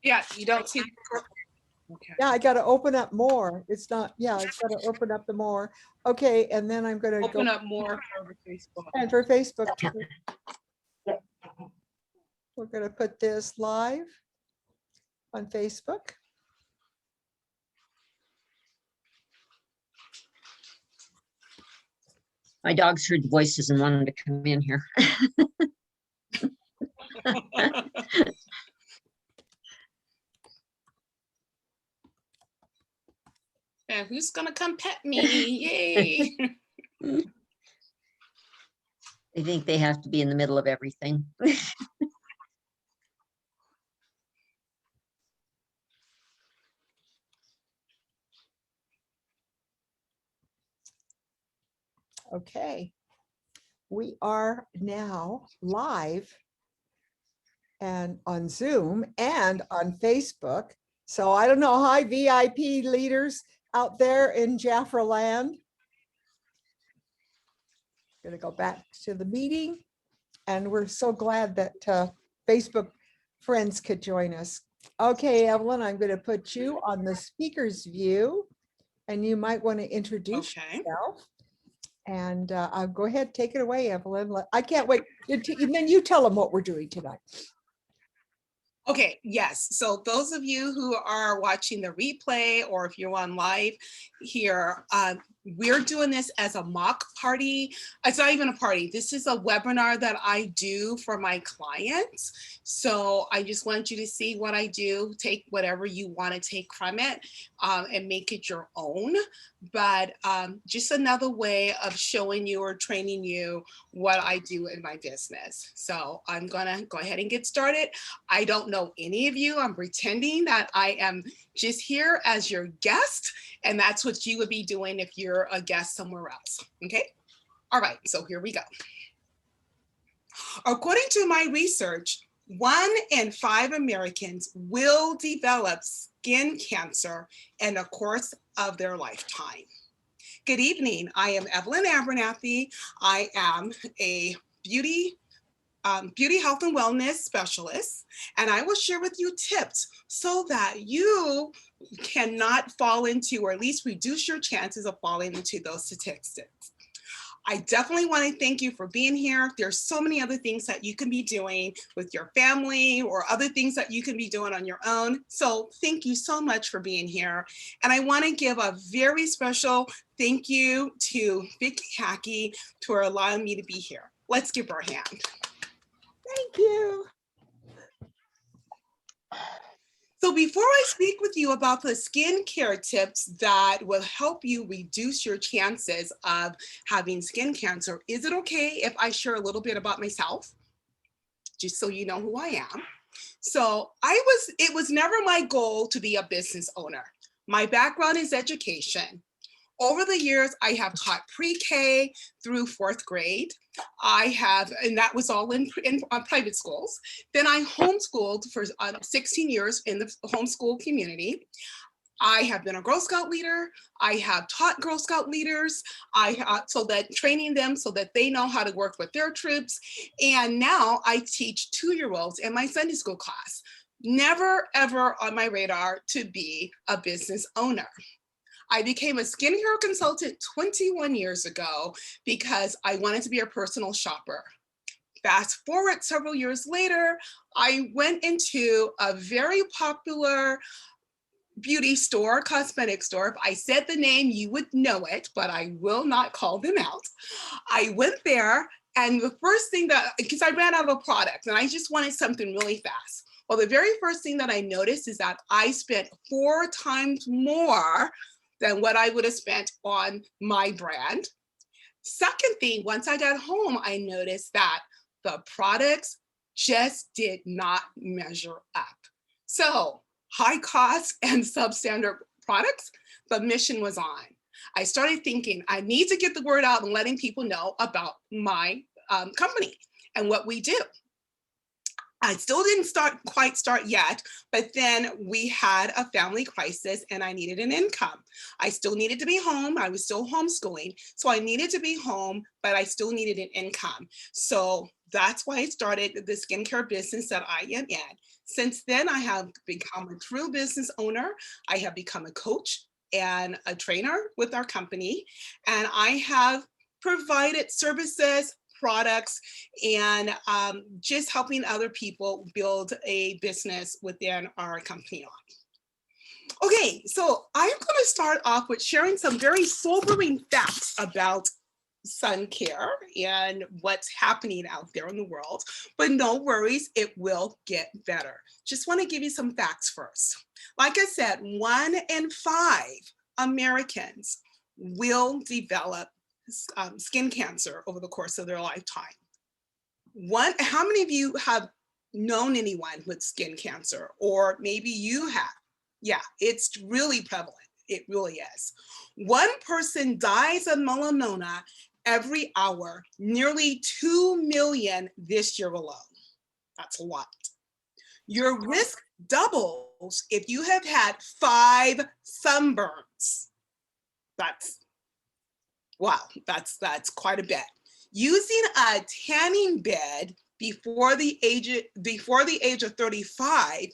Yeah, you don't see. Okay. Yeah, I got to open up more. It's not, yeah, it's got to open up the more. Okay, and then I'm going to Open go up more for Facebook. and for Facebook too. We're going to put this live on Facebook. My dogs heard voices and wanted to come in here. And who's gonna come pet me? Yay! They think they have to be in the middle of everything. Okay, we are now live and on Zoom and on Facebook. So I don't know, hi VIP leaders out there in Jafra land. Gonna go back to the meeting, and we're so glad that Facebook friends could join us. Okay, Evelyn, I'm gonna put you on the speaker's view, and you might want to introduce yourself. And I'll go ahead, take it away, Evelyn. I can't wait. And then you tell them what we're doing tonight. Okay, yes. So those of you who are watching the replay, or if you're on live here, we're doing this as a mock party. It's not even a party. This is a webinar that I do for my clients. So I just want you to see what I do, take whatever you want to take from it, and make it your own. But just another way of showing you or training you what I do in my business. So I'm gonna go ahead and get started. I don't know any of you. I'm pretending that I am just here as your guest, and that's what you would be doing if you're a guest somewhere else. Okay. All right. So here we go. According to my research, 1 in 5 Americans will develop skin cancer in the course of their lifetime. Good evening. I am Evelyn Abernathy. I am a beauty health and wellness specialist, and I will share with you tips so that you cannot fall into, or at least reduce your chances of falling into those statistics. I definitely want to thank you for being here. There's so many other things that you can be doing with your family, or other things that you can be doing on your own. So thank you so much for being here. And I want to give a very special thank you to Vicki Hackey for allowing me to be here. Let's give her a hand. Thank you. So before I speak with you about the skincare tips that will help you reduce your chances of having skin cancer, is it okay if I share a little bit about myself? Just so you know who I am. So it was never my goal to be a business owner. My background is education. Over the years, I have taught pre-K through 4th grade. And that was all in private schools. Then I homeschooled for 16 years in the homeschool community. I have been a Girl Scout leader. I have taught Girl Scout leaders, training them so that they know how to work with their troops. And now I teach 2-year-olds in my Sunday school class. Never, ever on my radar to be a business owner. I became a skincare consultant 21 years ago because I wanted to be a personal shopper. Fast forward several years later, I went into a very popular beauty store, cosmetic store. If I said the name, you would know it, but I will not call them out. I went there, and the first thing because I ran out of a product and I just wanted something really fast. Well, the very first thing that I noticed is that I spent 4 times more than what I would have spent on my brand. Second thing, once I got home, I noticed that the products just did not measure up. So high cost and substandard products, the mission was on. I started thinking I need to get the word out and letting people know about my company and what we do. I still didn't quite start yet, but then we had a family crisis and I needed an income. I still needed to be home. I was still homeschooling. So I needed to be home, but I still needed an income. So that's why I started the skincare business that I am in. Since then, I have become a true business owner. I have become a coach and a trainer with our company, and I have provided services, products, and just helping other people build a business within our company. Okay, so I'm going to start off with sharing some very sobering facts about Suncare and what's happening out there in the world, but no worries, it will get better. Just want to give you some facts first. Like I said, 1 in 5 Americans will develop skin cancer over the course of their lifetime. How many of you have known anyone with skin cancer, or maybe you have? Yeah, it's really prevalent. It really is. 1 person dies of melanoma every hour, nearly 2 million this year alone. That's a lot. Your risk doubles if you have had 5 sunburns. Wow, that's quite a bit. Using a tanning bed before the age of 35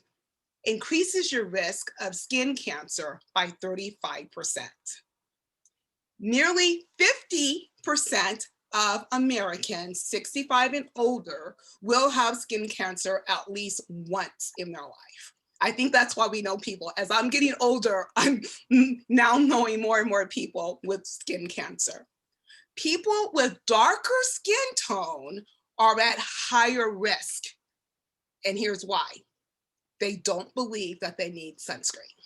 increases your risk of skin cancer by 35%. Nearly 50% of Americans 65 and older will have skin cancer at least once in their life. I think that's why we know people. As I'm getting older, I'm now knowing more and more people with skin cancer. People with darker skin tone are at higher risk. And here's why. They don't believe that they need sunscreen.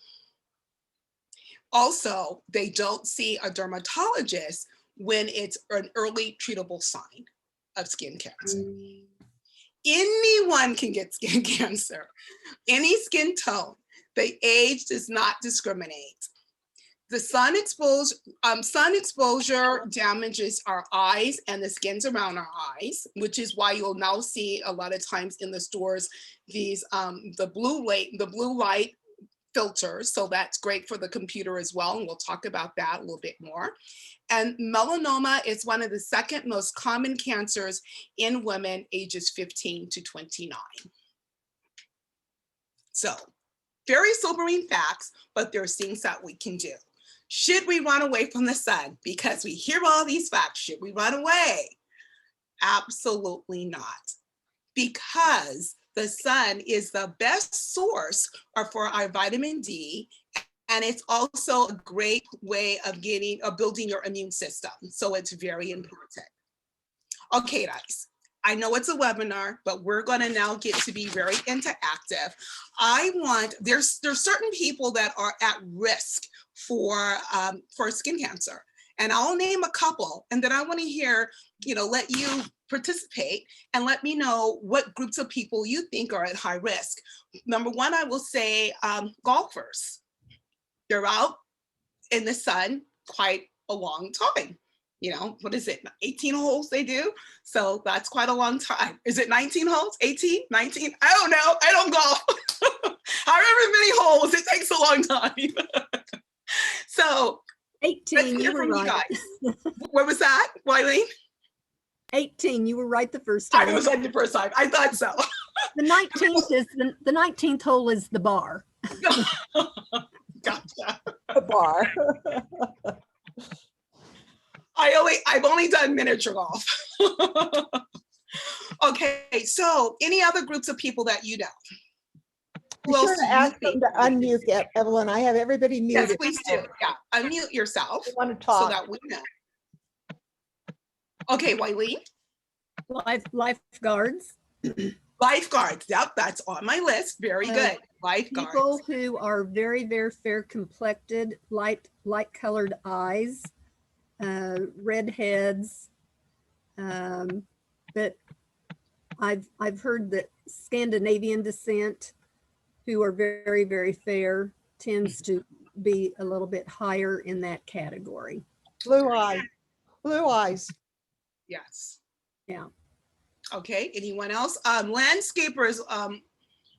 Also, they don't see a dermatologist when it's an early treatable sign of skin cancer. Anyone can get skin cancer, any skin tone. The age does not discriminate. The sun exposure damages our eyes and the skins around our eyes, which is why you'll now see a lot of times in the stores these the blue light filters. So that's great for the computer as well, and we'll talk about that a little bit more. And melanoma is one of the 2nd most common cancers in women ages 15 to 29. So very sobering facts, but there's things that we can do. Should we run away from the sun? Because we hear all these facts, should we run away? Absolutely not. Because the sun is the best source for our vitamin D, and it's also a great way of building your immune system. So it's very important. Okay, guys, I know it's a webinar, but we're gonna now get to be very interactive. There's certain people that are at risk for skin cancer. And I'll name a couple, and then I want to hear, let you participate and let me know what groups of people you think are at high risk. Number 1, I will say golfers. They're out in the sun quite a long time. What is it, 18 holes they do? So that's quite a long time. Is it 19 holes, 18, 19? I don't know, I don't golf. However many holes, it takes a long time. So 18, you were right. What was that, Wileen? 18, you were right the first time. I was right the first time. I thought so. The 19th is the 19th hole is the bar. Gotcha. A bar. I've only done miniature golf. Okay, so any other groups of people that you know? Be sure to ask them to unmute, Evelyn. I have everybody muted. Yes, please do. Yeah, unmute yourself. I want to talk. So that we know. Okay, Wileen. Lifeguards. Lifeguards. Yep, that's on my list. Very good. Lifeguards. People who are very, very fair complected, light colored eyes, redheads. But I've heard that Scandinavian descent, who are very, very fair, tends to be a little bit higher in that category. Blue eyes. Yes. Yeah. Okay, anyone else? Landscapers,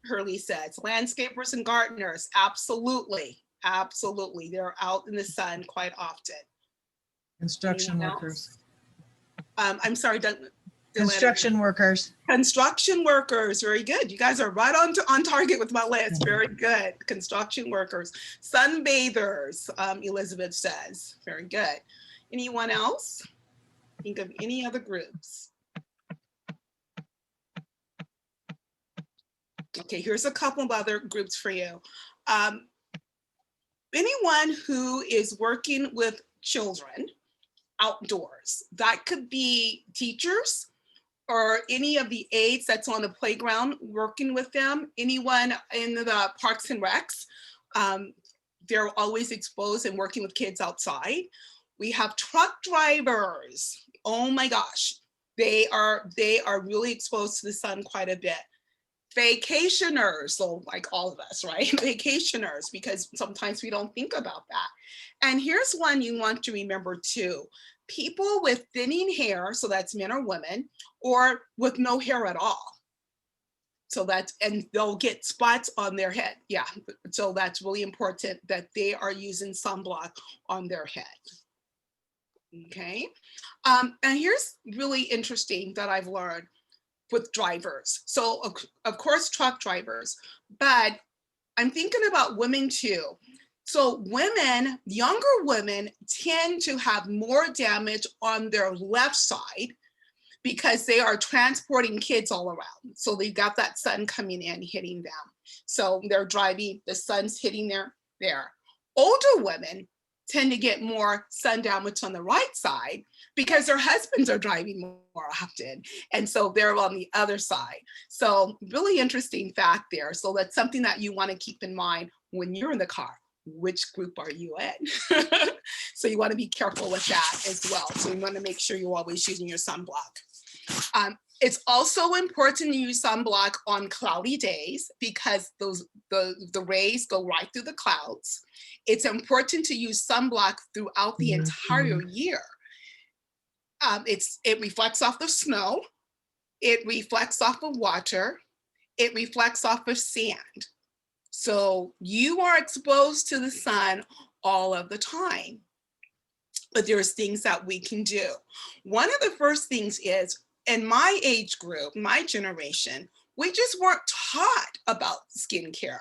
Hurley says, landscapers and gardeners, absolutely. They're out in the sun quite often. Construction workers. I'm sorry, Construction workers. Construction workers, very good. You guys are right on target with my list. Very good. Construction workers, sunbathers, Elizabeth says. Very good. Anyone else? Think of any other groups? Okay, here's a couple of other groups for you. Anyone who is working with children outdoors, that could be teachers, or any of the aides that's on the playground working with them, anyone in the parks and recs. They're always exposed and working with kids outside. We have truck drivers. Oh my gosh, they are really exposed to the sun quite a bit. Vacationers, so like all of us, right? Vacationers, because sometimes we don't think about that. And here's one you want to remember too. People with thinning hair, so that's men or women, or with no hair at all. So and they'll get spots on their head. Yeah, so that's really important that they are using sunblock on their head. Okay, and here's really interesting that I've learned with drivers. So of course, truck drivers, but I'm thinking about women too. So women, younger women tend to have more damage on their left side because they are transporting kids all around. So they got that sun coming in, hitting them. So they're driving, the sun's hitting there. Older women tend to get more sun damage on the right side because their husbands are driving more often. And so they're on the other side. So really interesting fact there. So that's something that you want to keep in mind when you're in the car. Which group are you in? So you want to be careful with that as well. So you want to make sure you're always using your sunblock. It's also important to use sunblock on cloudy days because the rays go right through the clouds. It's important to use sunblock throughout the entire year. It reflects off the snow. It reflects off of water. It reflects off of sand. So you are exposed to the sun all of the time, but there's things that we can do. One of the first things is, in my age group, my generation, we just weren't taught about skincare.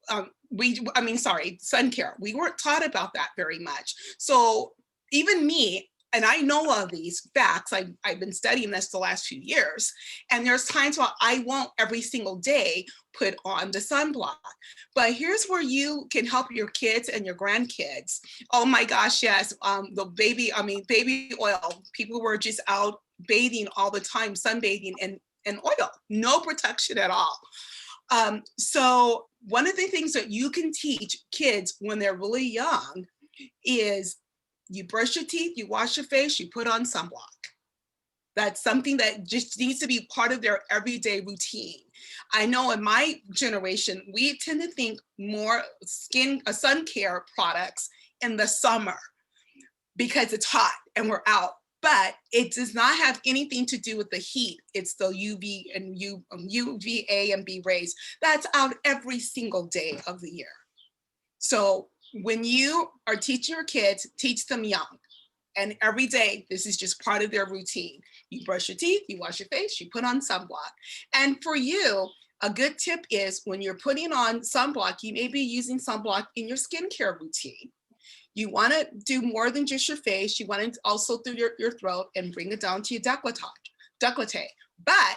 Sun care. We weren't taught about that very much. So even me, and I know all these facts, I've been studying this the last few years, and there's times where I won't every single day put on the sunblock. But here's where you can help your kids and your grandkids. Oh my gosh, yes, the baby oil. People were just out bathing all the time, sunbathing in oil, no protection at all. So one of the things that you can teach kids when they're really young is you brush your teeth, you wash your face, you put on sunblock. That's something that just needs to be part of their everyday routine. I know in my generation, we tend to think more sun care products in the summer because it's hot and we're out, but it does not have anything to do with the heat. It's the UVA and B rays that's out every single day of the year. So when you are teaching your kids, teach them young. And every day, this is just part of their routine. You brush your teeth, you wash your face, you put on sunblock. And for you, a good tip is when you're putting on sunblock, you may be using sunblock in your skincare routine. You want to do more than just your face. You want to also through your throat and bring it down to your décolleté. But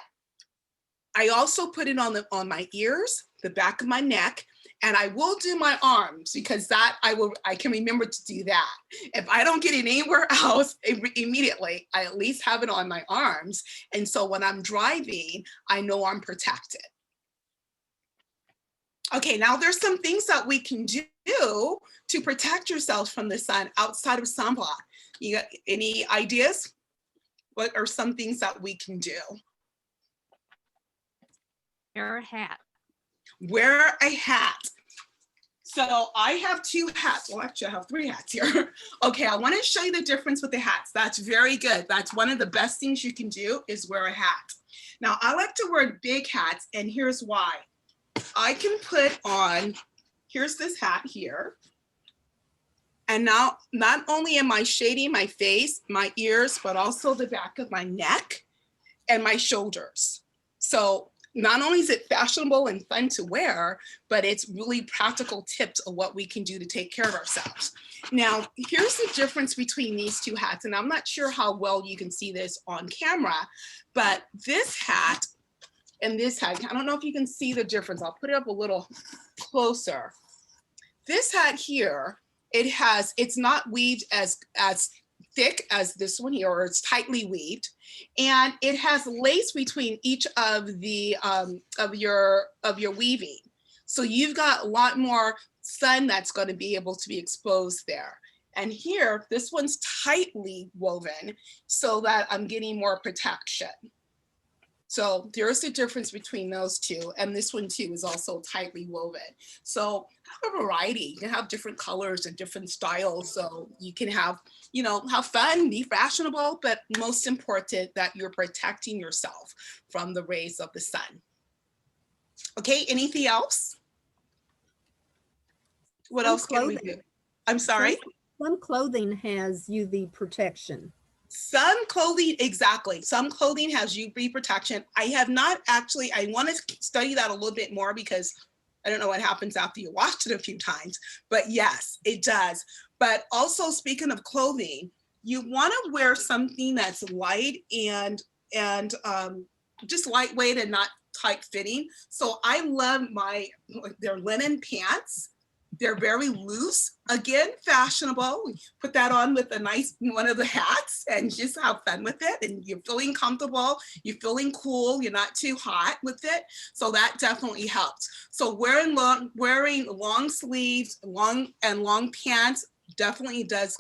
I also put it on my ears, the back of my neck, and I will do my arms because that I can remember to do that. If I don't get it anywhere else immediately, I at least have it on my arms. And so when I'm driving, I know I'm protected. Okay, now there's some things that we can do to protect yourself from the sun outside of sunblock. You got any ideas? What are some things that we can do? Wear a hat. Wear a hat. So I have 2 hats. Well, actually I have 3 hats here. Okay, I want to show you the difference with the hats. That's very good. That's one of the best things you can do is wear a hat. Now I like to wear big hats, and here's why. I can put on, here's this hat here. And now not only am I shading my face, my ears, but also the back of my neck. and my shoulders. So not only is it fashionable and fun to wear, but it's really practical tips of what we can do to take care of ourselves. Now, here's the difference between these two hats, and I'm not sure how well you can see this on camera, but this hat and this hat, I don't know if you can see the difference. I'll put it up a little closer. This hat here, it's not weaved as thick as this one here, or it's tightly weaved, and it has lace between each of the of your weaving. So you've got a lot more sun that's going to be able to be exposed there. And here, this one's tightly woven so that I'm getting more protection. So there's the difference between those two. And this one too is also tightly woven. So have a variety. You can have different colors and different styles. So you can have, you know, have fun, be fashionable, but most important that you're protecting yourself from the rays of the sun. Okay, anything else? What else can we do? I'm sorry? Some clothing has UV protection. Some clothing, exactly. Some clothing has UV protection. I have not actually, I want to study that a little bit more because I don't know what happens after you watched it a few times, but yes, it does. But also speaking of clothing, you want to wear something that's light and just lightweight and not tight fitting. So I love their linen pants. They're very loose, again, fashionable. Put that on with a nice one of the hats and just have fun with it. And you're feeling comfortable, you're feeling cool, you're not too hot with it. So that definitely helps. So wearing long sleeves, long pants definitely does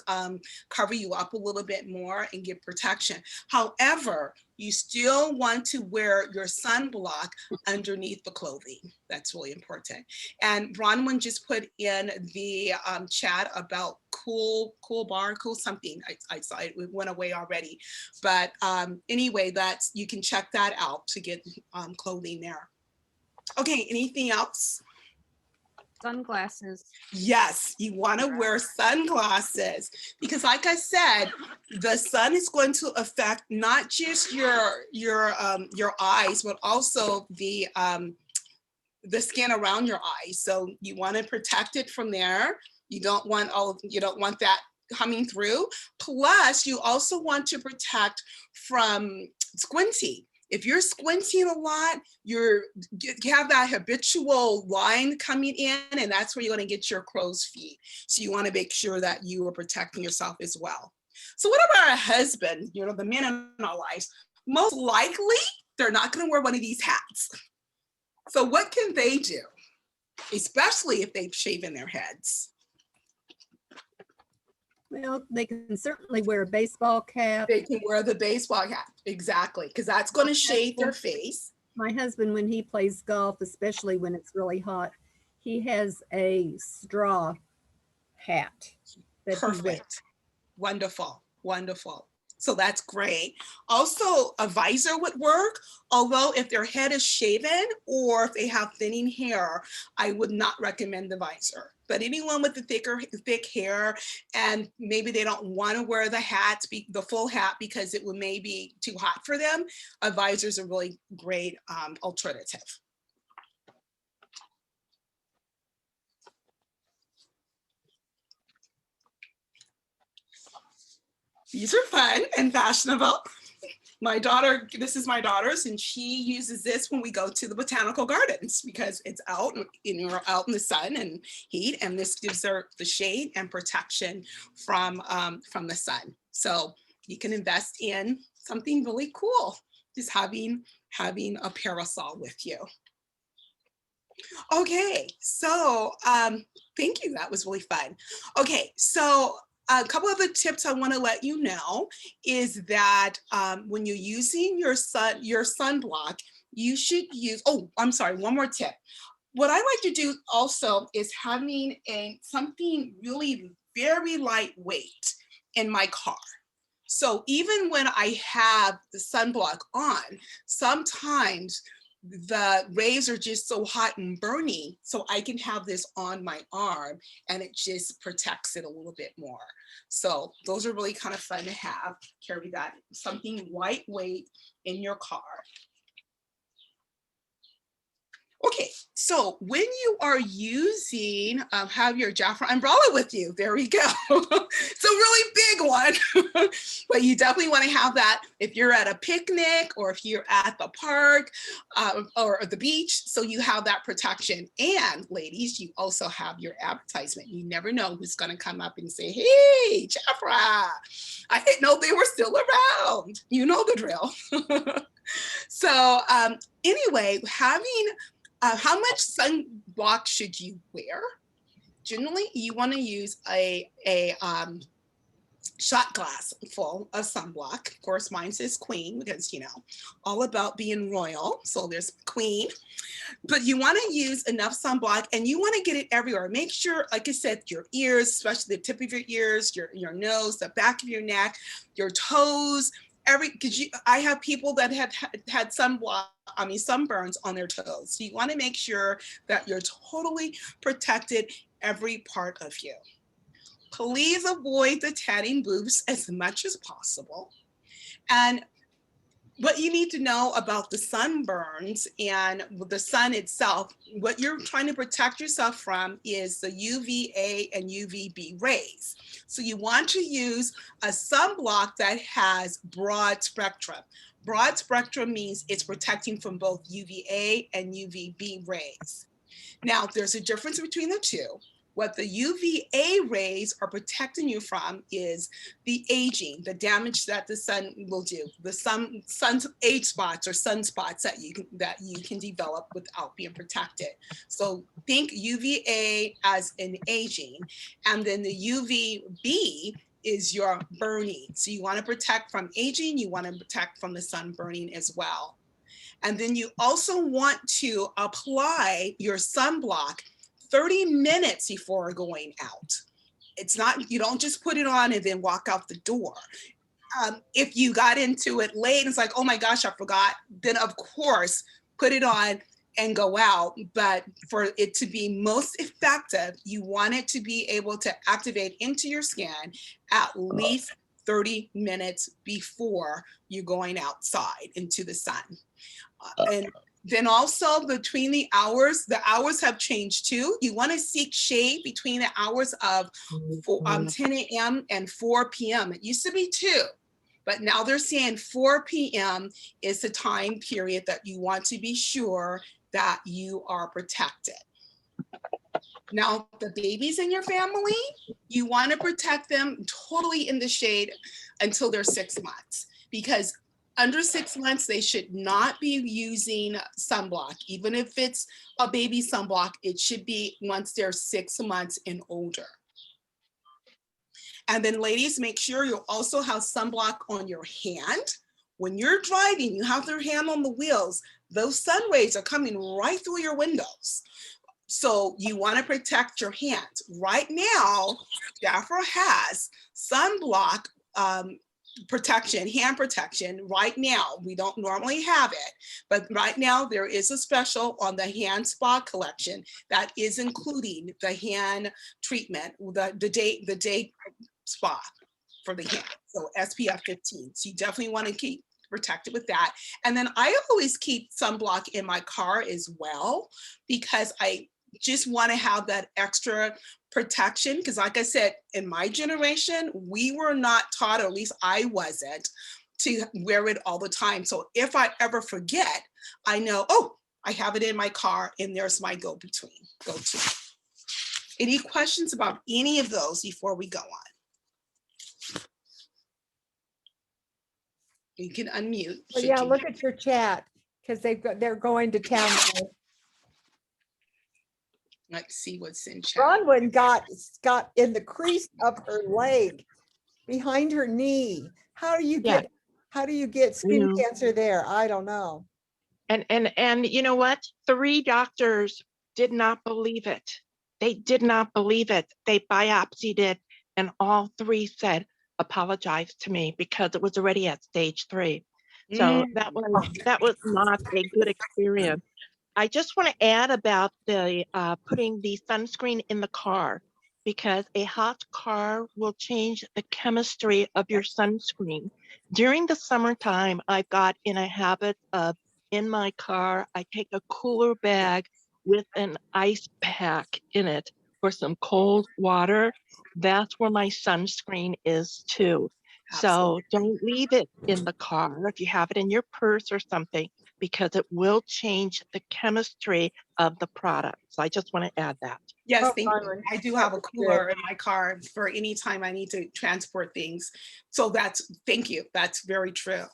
cover you up a little bit more and give protection. However, you still want to wear your sunblock underneath the clothing. That's really important. And Bronwyn just put in the chat about cool something. I saw it went away already. But anyway, you can check that out to get clothing there. Okay, anything else? Sunglasses. Yes, you want to wear sunglasses because, like I said, the sun is going to affect not just your eyes, but also the skin around your eyes. So you want to protect it from there. You don't want that coming through. Plus, you also want to protect from squinting. If you're squinting a lot, you have that habitual line coming in, and that's where you're going to get your crow's feet. So you want to make sure that you are protecting yourself as well. So what about our husband, the men in our lives? Most likely, they're not going to wear one of these hats. So what can they do, especially if they've shaven their heads? Well, they can certainly wear a baseball cap. They can wear the baseball hat, exactly, because that's going to shade their face. My husband, when he plays golf, especially when it's really hot, he has a straw hat that he wears. Perfect. Wonderful, wonderful. So that's great. Also, a visor would work, although if their head is shaven or if they have thinning hair, I would not recommend the visor. But anyone with the thick hair and maybe they don't want to wear the hat, the full hat, because it would maybe be too hot for them, a visor is a really great alternative. These are fun and fashionable. My daughter, this is my daughter's, and she uses this when we go to the botanical gardens because it's out and you're out in the sun and heat, and this gives her the shade and protection from the sun. So you can invest in something really cool, just having a parasol with you. Okay, so thank you. That was really fun. Okay, so a couple of the tips I want to let you know is that when you're using your sunblock, you should use, oh, I'm sorry, one more tip. What I like to do also is having something really very lightweight in my car. So even when I have the sunblock on, sometimes the rays are just so hot and burning. So I can have this on my arm and it just protects it a little bit more. So those are really kind of fun to have. Carry that, something lightweight in your car. Okay, so when you are using, have your Jafra umbrella with you, there we go. It's a really big one, but you definitely want to have that if you're at a picnic or if you're at the park or the beach, so you have that protection. And ladies, you also have your advertisement. You never know who's going to come up and say, hey, Jafra, I didn't know they were still around. You know the drill. So anyway, having how much sunblock should you wear? Generally, you want to use a shot glass full of sunblock. Of course, mine says queen because, you know, all about being royal. So there's queen. But you want to use enough sunblock and you want to get it everywhere. Make sure, like I said, your ears, especially the tip of your ears, your nose, the back of your neck, your toes, because I have people that have had sunburns on their toes. So you want to make sure that you're totally protected every part of you. Please avoid the tanning booths as much as possible. And what you need to know about the sunburns and the sun itself, what you're trying to protect yourself from is the UVA and UVB rays. So you want to use a sunblock that has broad spectrum. Broad spectrum means it's protecting from both UVA and UVB rays. Now, there's a difference between the two. What the UVA rays are protecting you from is the aging, the damage that the sun will do, the sun's age spots or sunspots that you can develop without being protected. So think UVA as an aging, and then the UVB is your burning. So you want to protect from aging, you want to protect from the sun burning as well. And then you also want to apply your sunblock 30 minutes before going out. It's not, you don't just put it on and then walk out the door. If you got into it late and it's like, oh my gosh, I forgot, then of course, put it on and go out. But for it to be most effective, you want it to be able to activate into your skin at least 30 minutes before you're going outside into the sun. And then also between the hours have changed too. You want to seek shade between the hours of 10 a.m. and 4 p.m. It used to be 2, but now they're saying 4 p.m. is the time period that you want to be sure that you are protected. Now, the babies in your family, you want to protect them totally in the shade until they're 6 months, because under 6 months, they should not be using sunblock. Even if it's a baby sunblock, it should be once they're 6 months and older. And then ladies, make sure you also have sunblock on your hand. When you're driving, you have your hand on the wheels. Those sun rays are coming right through your windows. So you want to protect your hands. Right now, Jafra has sunblock protection, hand protection. Right now, we don't normally have it, but right now there is a special on the hand spa collection that is including the hand treatment, the day spa for the hand. So SPF 15. So you definitely want to keep protected with that. And then I always keep sunblock in my car as well, because I just want to have that extra protection, because like I said, in my generation, we were not taught, or at least I wasn't, to wear it all the time. So if I ever forget, I know, oh, I have it in my car and there's my go-to. Any questions about any of those before we go on? You can unmute. Well, yeah, look at your chat, because they're going to town. Let's see what's in chat. Bronwyn got in the crease of her leg, behind her knee. How do you get skin cancer there? I don't know. And you know what? 3 doctors did not believe it. They did not believe it. They biopsied it, and all 3 said, apologize to me, because it was already at stage 3. So that was not a good experience. I just want to add about the putting the sunscreen in the car, because a hot car will change the chemistry of your sunscreen. During the summertime, I've got in a habit of, in my car, I take a cooler bag with an ice pack in it for some cold water. That's where my sunscreen is too. So don't leave it in the car if you have it in your purse or something, because it will change the chemistry of the product. So I just want to add that. Yes, Oh, thank you. Byron, I do that have a was good. cooler in my car for any time I need to transport things. So thank you. That's very true.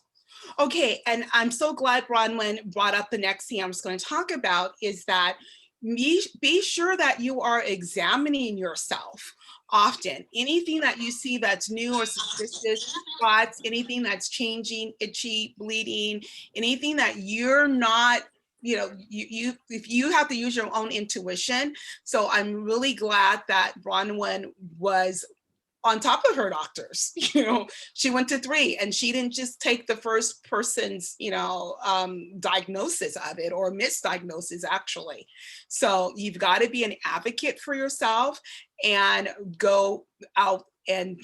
Okay, and I'm so glad Bronwyn brought up the next thing I was going to talk about is that be sure that you are examining yourself often. Anything that you see that's new or suspicious, spots, anything that's changing, itchy, bleeding, anything that you're not, if you have to use your own intuition. So I'm really glad that Bronwyn was on top of her doctors. She went to 3 and she didn't just take the first person's diagnosis of it, or misdiagnosis actually. So you've got to be an advocate for yourself and go out and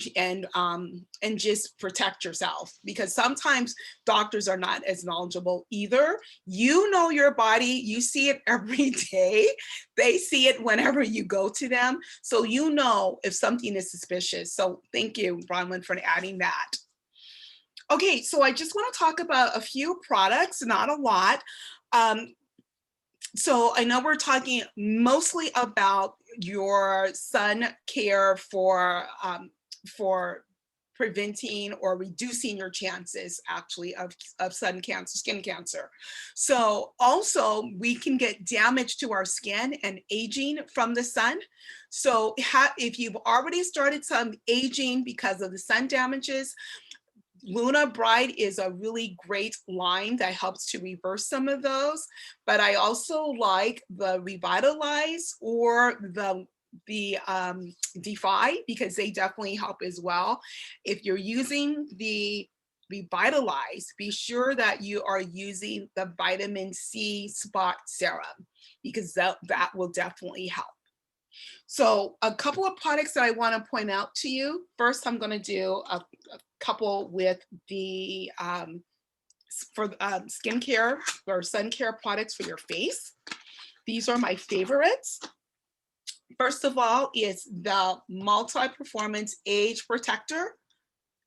just protect yourself, because sometimes doctors are not as knowledgeable either. You know your body, you see it every day. They see it whenever you go to them. So you know if something is suspicious. So thank you, Bronwyn, for adding that. Okay, so I just want to talk about a few products, not a lot. So I know we're talking mostly about your sun care for preventing or reducing your chances actually of skin cancer. So also we can get damage to our skin and aging from the sun. So if you've already started some aging because of the sun damages, Luna Bright is a really great line that helps to reverse some of those. But I also like the Revitalize or the Defy, because they definitely help as well. If you're using the Revitalize, be sure that you are using the vitamin C spot serum, because that will definitely help. So a couple of products that I want to point out to you. First, I'm going to do a couple with the skincare or sun care products for your face. These are my favorites. First of all is the Multi-Performance Age Protector,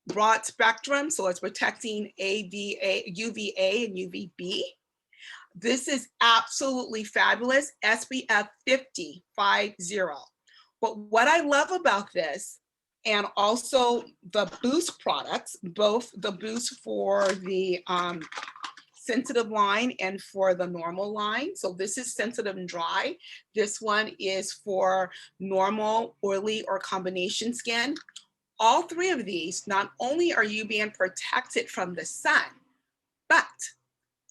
broad spectrum. So it's protecting UVA and UVB. This is absolutely fabulous, SPF 50. But what I love about this, and also the Boost products, both the Boost for the sensitive line and for the normal line. So this is sensitive and dry. This one is for normal, oily, or combination skin. All 3 of these, not only are you being protected from the sun, but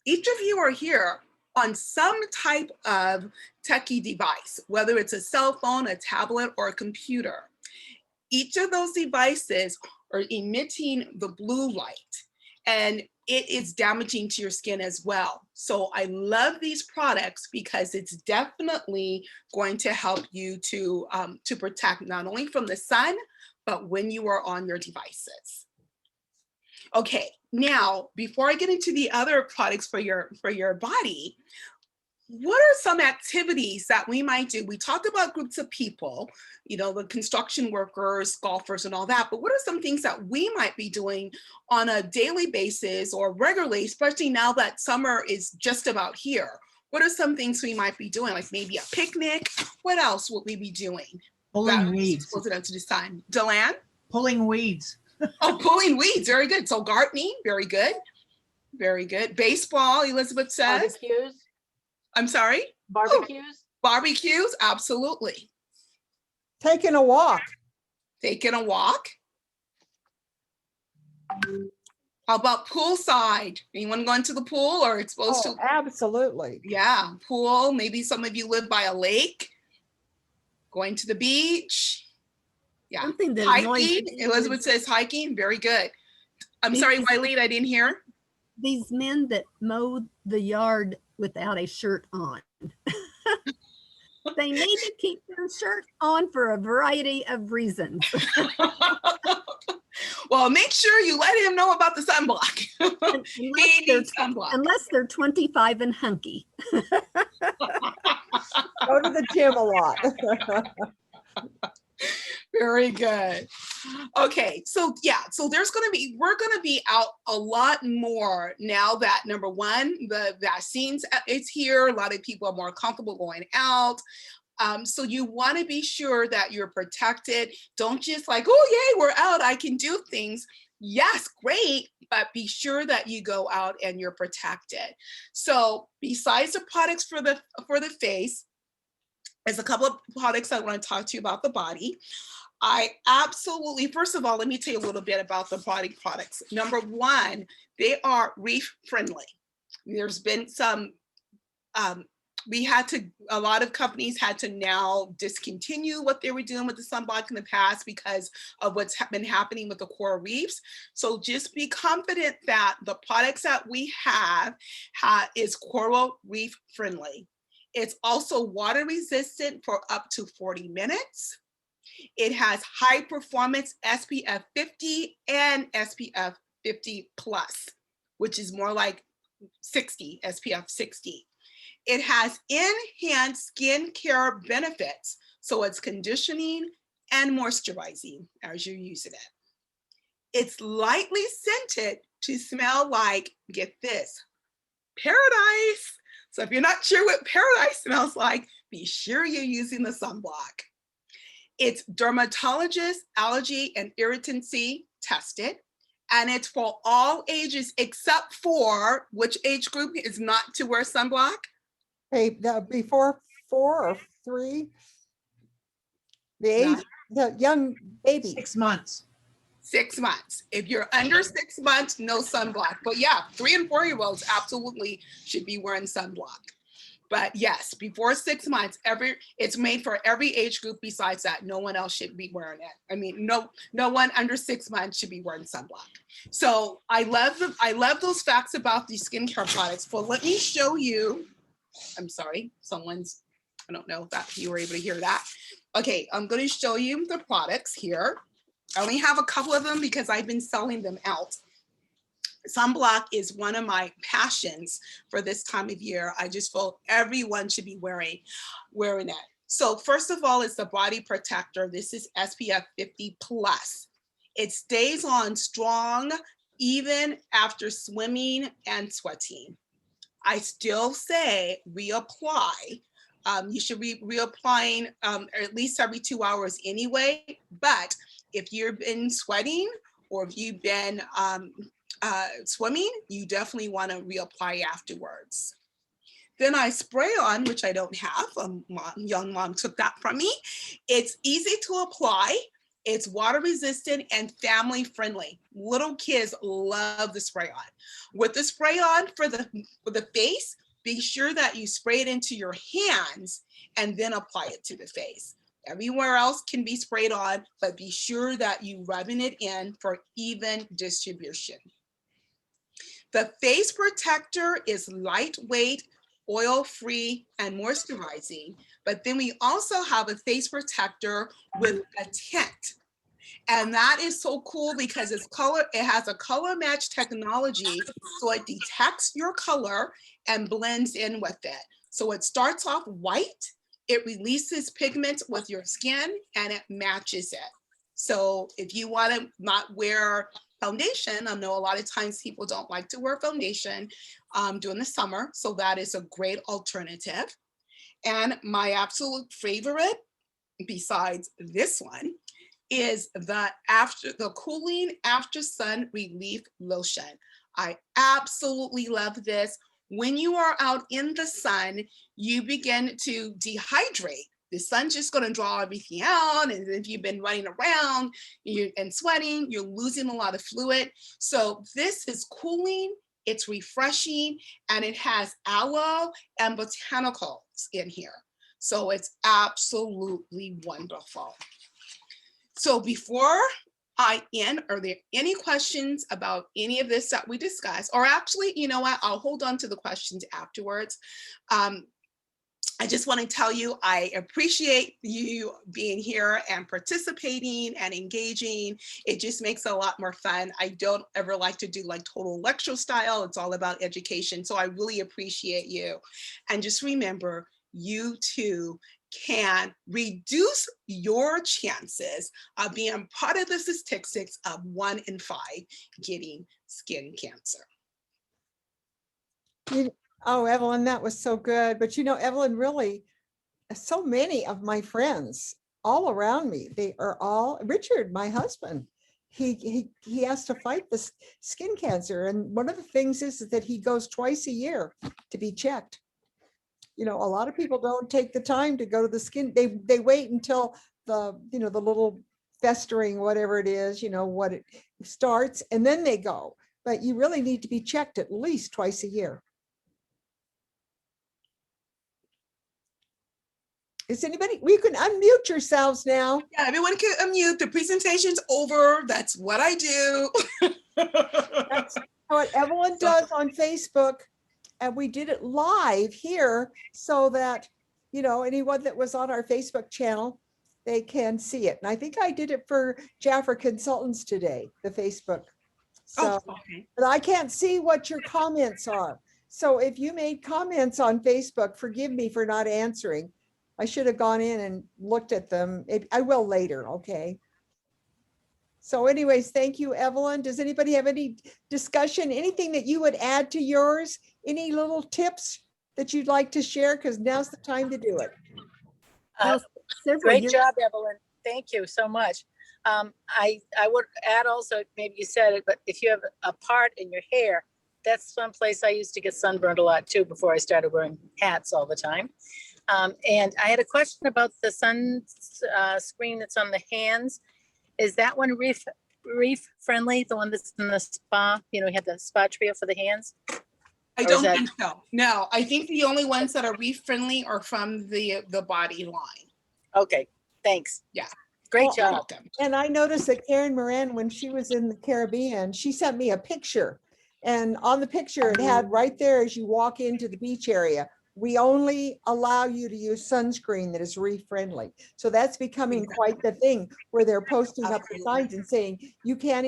each of you are here on some type of techie device, whether it's a cell phone, a tablet, or a computer. Each of those devices are emitting the blue light, and it is damaging to your skin as well. So I love these products because it's definitely going to help you to protect not only from the sun, but when you are on your devices. Okay, now, before I get into the other products for your body, what are some activities that we might do? We talked about groups of people, the construction workers, golfers, and all that, but what are some things that we might be doing on a daily basis or regularly, especially now that summer is just about here? What are some things we might be doing, like maybe a picnic? What else would we be doing? Pulling weeds. Close it up to the sun. Deland? Pulling weeds. Oh, pulling weeds, very good. So gardening, very good. Very good. Baseball, Elizabeth says. Barbecues. I'm sorry? Barbecues. Barbecues, absolutely. Taking a walk. Taking a walk. How about poolside? Anyone going to the pool or exposed to? Absolutely. Yeah, pool. Maybe some of you live by a lake. Going to the beach. Yeah. Something that annoys Hiking. me Elizabeth says hiking. Very good. I'm sorry, Beaches. Wileen, I didn't hear. these men that mow the yard without a shirt on. They need to keep their shirt on for a variety of reasons. Well, make sure you let him know about the sunblock. Unless He they're, needs sunblock. unless they're 25 and hunky. Go to the gym a lot. Very good. Okay, so yeah, so we're gonna be out a lot more now that number one, the vaccines it's here. A lot of people are more comfortable going out. So you want to be sure that you're protected. Don't just like, oh yay, we're out, I can do things. Yes, great, but be sure that you go out and you're protected. So besides the products for the face, there's a couple of products I want to talk to you about the body. I absolutely, first of all, let me tell you a little bit about the body products. Number one, they are reef friendly. There's been some, a lot of companies had to now discontinue what they were doing with the sunblock in the past because of what's been happening with the coral reefs. So just be confident that the products that we have is coral reef friendly. It's also water resistant for up to 40 minutes. It has high performance SPF 50 and SPF 50 plus, which is more like 60, SPF 60. It has enhanced skin care benefits. So it's conditioning and moisturizing as you're using it. It's lightly scented to smell like, get this, paradise. So if you're not sure what paradise smells like, be sure you're using the sunblock. It's dermatologist, allergy, and irritancy tested. And it's for all ages except for which age group is not to wear sunblock? Hey, before 4 or 3, the age, the young baby. 6 months. 6 months. If you're under 6 months, no sunblock. But yeah, 3 and 4-year-olds absolutely should be wearing sunblock. But yes, before 6 months, it's made for every age group besides that. No one else should be wearing it. I mean, no one under 6 months should be wearing sunblock. So I love those facts about these skincare products. Well, let me show you. I'm sorry, I don't know if you were able to hear that. Okay, I'm going to show you the products here. I only have a couple of them because I've been selling them out. Sunblock is one of my passions for this time of year. I just feel everyone should be wearing it. So first of all, it's the body protector. This is SPF 50 plus. It stays on strong even after swimming and sweating. I still say reapply. You should be reapplying at least every 2 hours anyway. But if you've been sweating or if you've been swimming, you definitely want to reapply afterwards. Then I spray on, which I don't have. Young mom took that from me. It's easy to apply. It's water resistant and family friendly. Little kids love the spray on. With the spray on for the face, be sure that you spray it into your hands and then apply it to the face. Everywhere else can be sprayed on, but be sure that you rubbing it in for even distribution. The face protector is lightweight, oil-free, and moisturizing. But then we also have a face protector with a tint. And that is so cool because it has a color match technology. So it detects your color and blends in with it. So it starts off white, it releases pigment with your skin, and it matches it. So if you want to not wear foundation, I know a lot of times people don't like to wear foundation during the summer. So that is a great alternative. And my absolute favorite, besides this one, is the cooling after sun relief lotion. I absolutely love this. When you are out in the sun, you begin to dehydrate. The sun's just going to draw everything out. And if you've been running around and sweating, you're losing a lot of fluid. So this is cooling, it's refreshing, and it has aloe and botanicals in here. So it's absolutely wonderful. So before Are there any questions about any of this that we discussed? Or actually, you know what? I'll hold on to the questions afterwards. I just want to tell you, I appreciate you being here and participating and engaging. It just makes it a lot more fun. I don't ever like to do like total lecture style. It's all about education. So I really appreciate you. And just remember, you too can reduce your chances of being part of the statistics of 1 in 5 getting skin cancer. Oh, Evelyn, that was so good. But Evelyn, really, so many of my friends all around me, they are all, Richard, my husband, he has to fight this skin cancer. And one of the things is that he goes twice a year to be checked. A lot of people don't take the time to go to the skin. They wait until the little festering, whatever it is, what it starts, and then they go. But you really need to be checked at least twice a year. Is anybody, we can unmute yourselves now. Yeah, everyone can unmute. The presentation's over. That's what I do. That's what Evelyn does on Facebook. And we did it live here so that, anyone that was on our Facebook channel, they can see it. And I think I did it for Jafra Consultants today, the Facebook. So, okay. but I can't see what your comments are. So if you made comments on Facebook, forgive me for not answering. I should have gone in and looked at them. I will later, okay? So anyways, thank you, Evelyn. Does anybody have any discussion, anything that you would add to yours? Any little tips that you'd like to share? Because now's the time to do it. Well, several Great years- job, Evelyn. Thank you so much. I would add also, maybe you said it, but if you have a part in your hair, that's one place I used to get sunburned a lot too before I started wearing hats all the time. And I had a question about the sun screen that's on the hands. Is that one reef friendly? The one that's in the spa? We had the spa trio for the hands? I don't think so. No, I think the only ones that are reef friendly are from the body line. Okay, thanks. Yeah. Great Well, job. And I noticed that Karen Moran, when she was in the Caribbean, she sent me a picture. And on the picture, it had right there as you walk into the beach area, we only allow you to use sunscreen that is reef friendly. So that's becoming quite the thing where they're posting up the signs and saying, you can't,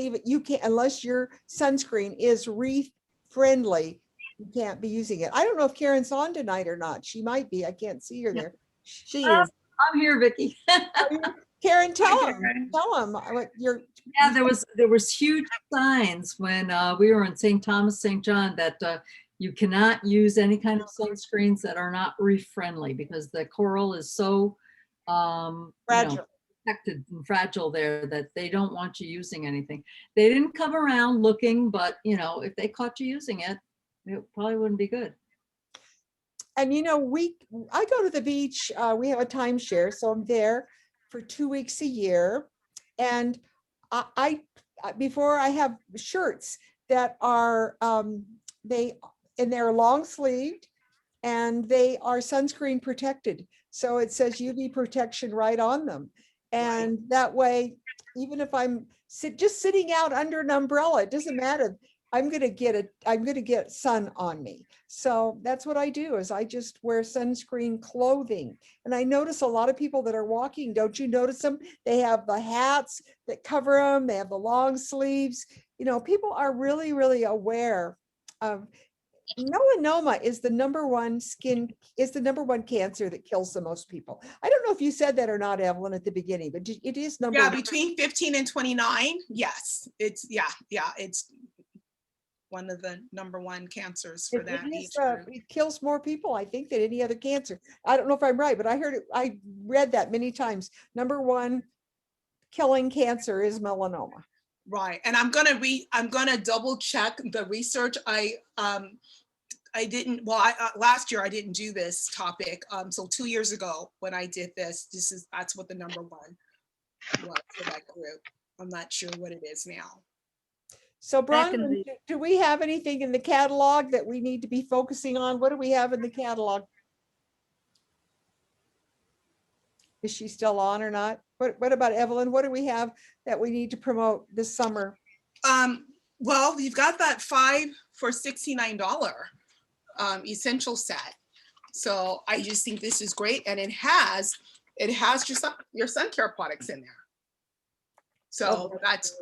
unless your sunscreen is reef friendly, you can't be using it. I don't know if Karen's on tonight or not. She might be. I can't see her there. She is. I'm here, Vicki. Karen, tell them what you're. Yeah, there was huge signs when we were in St. Thomas, St. John, that you cannot use any kind of sunscreens that are not reef friendly because the coral is so Fragile. protected and fragile there that they don't want you using anything. They didn't come around looking, but if they caught you using it, it probably wouldn't be good. And I go to the beach, we have a timeshare, so I'm there for 2 weeks a year. And before I have shirts that are, they're long sleeved and they are sunscreen protected. So it says UV protection right on them. And that way, even if I'm just sitting out under an umbrella, it doesn't matter. I'm going to get sun on me. So that's what I do is I just wear sunscreen clothing. And I notice a lot of people that are walking, don't you notice them? They have the hats that cover them. They have the long sleeves. People are really, really aware of melanoma is the number one cancer that kills the most people. I don't know if you said that or not, Evelyn, at the beginning, but it is number one. Between 15 and 29. Yes, it's one of the number one cancers for that age group. It kills more people, I think, than any other cancer. I don't know if I'm right, but I read that many times. Number one killing cancer is melanoma. Right, and I'm gonna double check the research. Last year I didn't do this topic. So 2 years ago when I did this, that's what the number one was for that group. I'm not sure what it is now. So Bronwyn, do we have anything in the catalog that we need to be focusing on? What do we have in the catalog? Is she still on or not? What about Evelyn? What do we have that we need to promote this summer? Well, you've got that 5 for $69 essential set. So I just think this is great, and it has your sun care products in there. So that's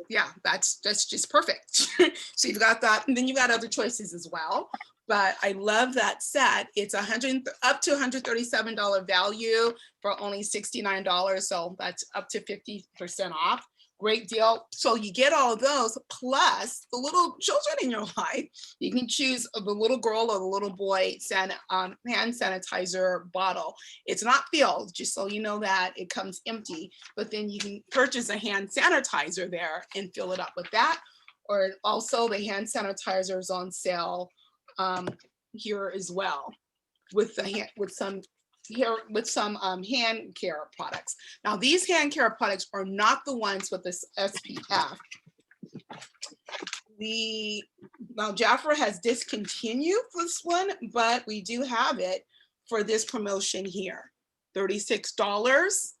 just perfect. So you've got that, and then you've got other choices as well. But I love that set. It's up to $137 value for only $69. So that's up to 50% off. Great deal. So you get all of those plus the little children in your life. You can choose the little girl or the little boy hand sanitizer bottle. It's not filled, just so you know that it comes empty, but then you can purchase a hand sanitizer there and fill it up with that. Or also the hand sanitizer is on sale here as well with some hand care products. Now these hand care products are not the ones with this SPF. Now Jafra has discontinued this one, but we do have it for this promotion here. $36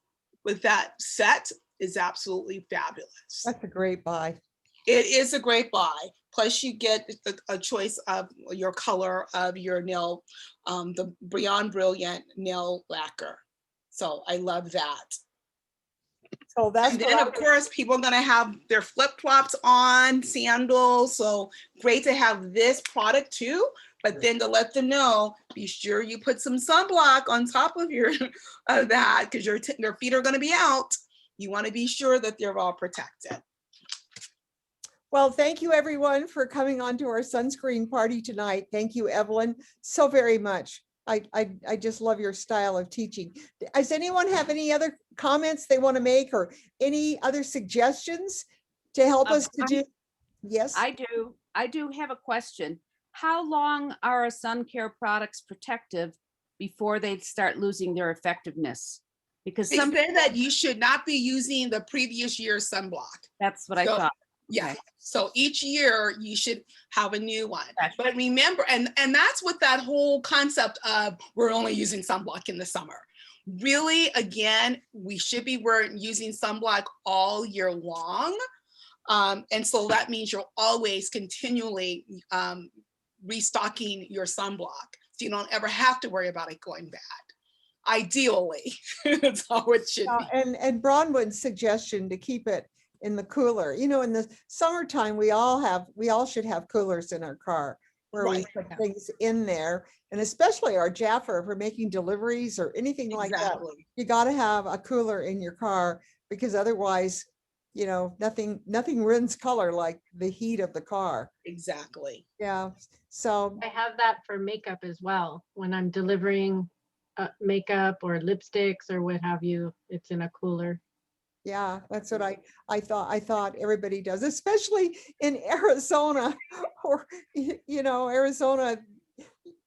with that set is absolutely fabulous. That's a great buy. It is a great buy. Plus you get a choice of your color of your nail, the Beyond Brilliant nail lacquer. So I love that. So that's, and then of course people are gonna have their flip-flops on, sandals. So great to have this product too, but then to let them know, be sure you put some sunblock on top of your that, because your feet are gonna be out. You wanna be sure that they're all protected. well, thank you everyone for coming on to our sunscreen party tonight. Thank you, Evelyn, so very much. I just love your style of teaching. Does anyone have any other comments they want to make or any other suggestions to help us to do? Yes. I do have a question. How long are our sun care products protective before they start losing their effectiveness? Because They say that you should not be using the previous year's sunblock. that's what I thought. Yeah. Okay. So each year you should have a new one. Gotcha. But remember, and that's what that whole concept of we're only using sunblock in the summer. Really, again, we should be using sunblock all year long. And so that means you're always continually restocking your sunblock. So you don't ever have to worry about it going bad. Ideally, that's how it should be. And Bronwyn's suggestion to keep it in the cooler. You know, in the summertime, we all should have coolers in our car where we put things in there. And especially our Jafra, if we're making deliveries or anything like that, you got to have a cooler in your car, because otherwise, you know, nothing ruins color like the heat of the car. Exactly. Yeah. So I have that for makeup as well. When I'm delivering makeup or lipsticks or what have you, it's in a cooler. yeah, that's what I thought everybody does, especially in Arizona, or, you know, Arizona.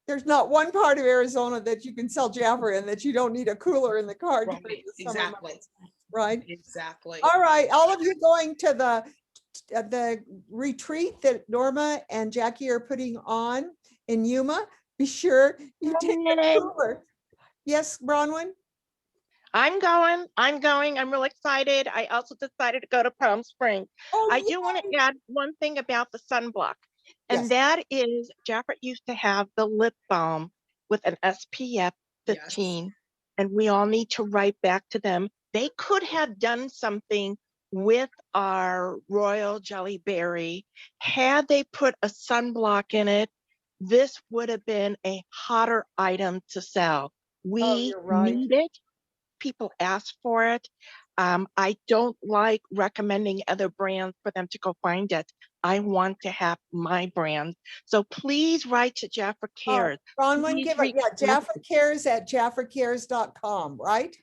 There's not one part of Arizona that you can sell Jafra in that you don't need a cooler in the car. Right. Exactly. Right. Exactly. All right. All of you going to the retreat that Norma and Jackie are putting on in Yuma, be sure you take a cooler. Yes, Bronwyn? I'm going. I'm real excited. I also decided to go to Palm Springs. Oh, I do want to add one thing about the sunblock, and Yes. that is Jafra used to have the lip balm with an SPF 15, and we all need to write back to them. They could have done something with our Royal Jelly Berry. Had they put a sunblock in it, this would have been a hotter item to sell. We you're right. need it. People ask for it. I don't like recommending other brands for them to go find it. I want to have my brand. So please write to Jafra Cares. Bronwyn, give it, Jafra Cares at jafracares.com, right?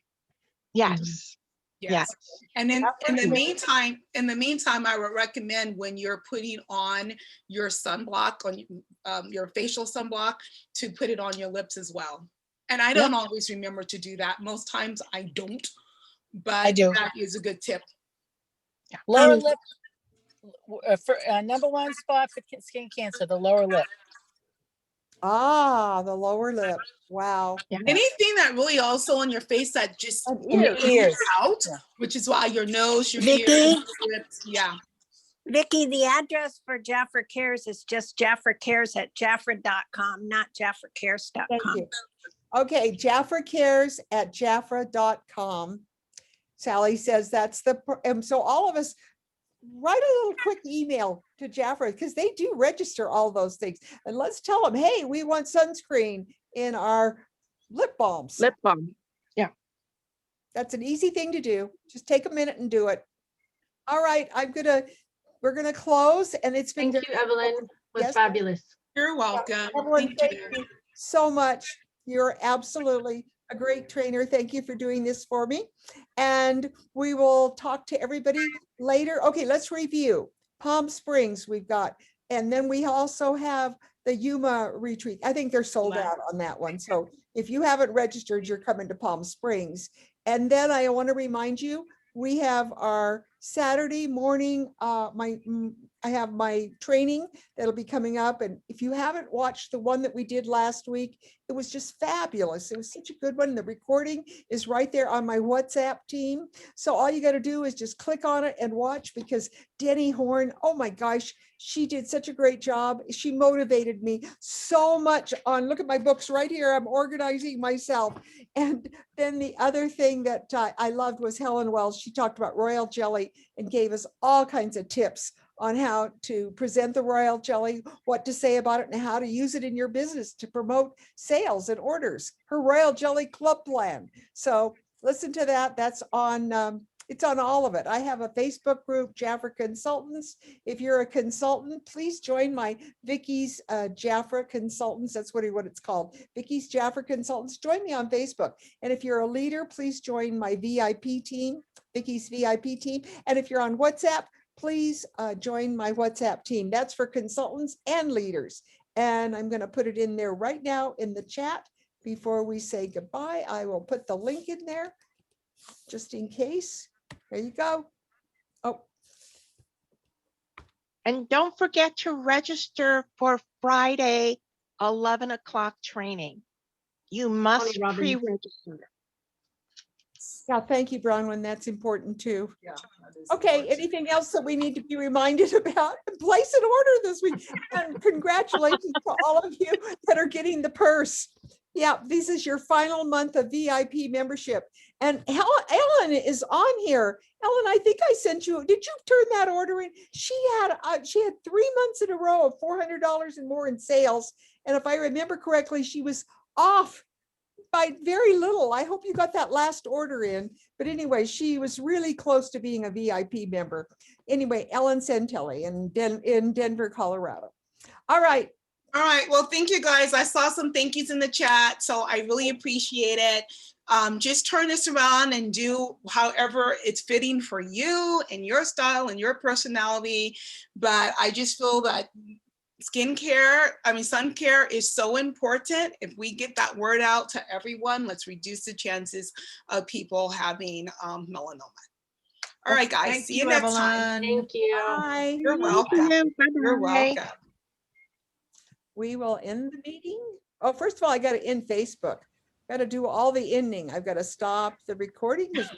Yes. Yes. And then in the meantime, I would recommend when you're putting on your sunblock, on your facial sunblock, to put it on your lips as well. And I don't always remember to do that. Most times I don't, but I do. that is a good tip. Lower lip, for number one spot for skin cancer, the lower lip. Ah, the lower lip. Wow. Anything that really also on your face that just And In the ears. ears. out, Yeah. which is why your nose, your Vicky? ears, your lips, yeah. Vicky, the address for Jafra Cares is just Jafra Cares at Jafra.com, not Thank JafraCares.com. you. Okay, Jafra Cares at Jafra.com. Sally says that's the, and so all of us write a little quick email to Jafra because they do register all those things. And let's tell them, hey, we want sunscreen in our lip balms. Lip balm. That's an easy thing to do. Just take a minute and do it. All right, we're gonna close, and it's been Thank you, Evelyn. It was Yes. fabulous. You're welcome. Evelyn, Thank thank you. you so much. You're absolutely a great trainer. Thank you for doing this for me. And we will talk to everybody later. Okay, let's review. Palm Springs we've got, and then we also have the Yuma retreat. I think they're sold out on that one. So if you haven't registered, you're coming to Palm Springs. And then I want to remind you, we have our Saturday morning, I have my training that'll be coming up. And if you haven't watched the one that we did last week, it was just fabulous. It was such a good one. The recording is right there on my WhatsApp team. So all you got to do is just click on it and watch, because Denny Horn, oh my gosh, she did such a great job. She motivated me so much on, look at my books right here. I'm organizing myself. And then the other thing that I loved was Helen Wells. She talked about royal jelly and gave us all kinds of tips on how to present the royal jelly, what to say about it, and how to use it in your business to promote sales and orders. Her royal jelly club plan. So listen to that. That's on, it's on all of it. I have a Facebook group, Jafra Consultants. If you're a consultant, please join my Vicky's Jafra Consultants. That's what it's called. Vicky's Jafra Consultants. Join me on Facebook. And if you're a leader, please join my VIP team, Vicky's VIP team. And if you're on WhatsApp, please join my WhatsApp team. That's for consultants and leaders. And I'm going to put it in there right now in the chat before we say goodbye. I will put the link in there just in case. There you go. Oh, And don't forget to register for Friday, 11 o'clock training. You must Tony Robbins. pre-register. yeah, thank you, Bronwyn. That's important too. Yeah, that is Okay, important. anything else that we need to be reminded about? Place an order this week. And congratulations to all of you that are getting the purse. Yeah, this is your final month of VIP membership. And Ellen is on here. Ellen, I think I sent you, did you turn that order in? She had 3 months in a row of $400 and more in sales. And if I remember correctly, she was off by very little. I hope you got that last order in. But anyway, she was really close to being a VIP member. Anyway, Ellen Santelli in Denver, Colorado. All right. All right. Well, thank you guys. I saw some thank yous in the chat, so I really appreciate it. Just turn this around and do however it's fitting for you and your style and your personality. But I just feel that sun care is so important. If we get that word out to everyone, let's reduce the chances of people having melanoma. All right, guys. Thank See you next time. Evelyn. Thank you. Bye. You're welcome. You're Bye-bye. welcome. We will end the meeting. Oh, first of all, I got to end Facebook. Got to do all the ending. I've got to stop the recording because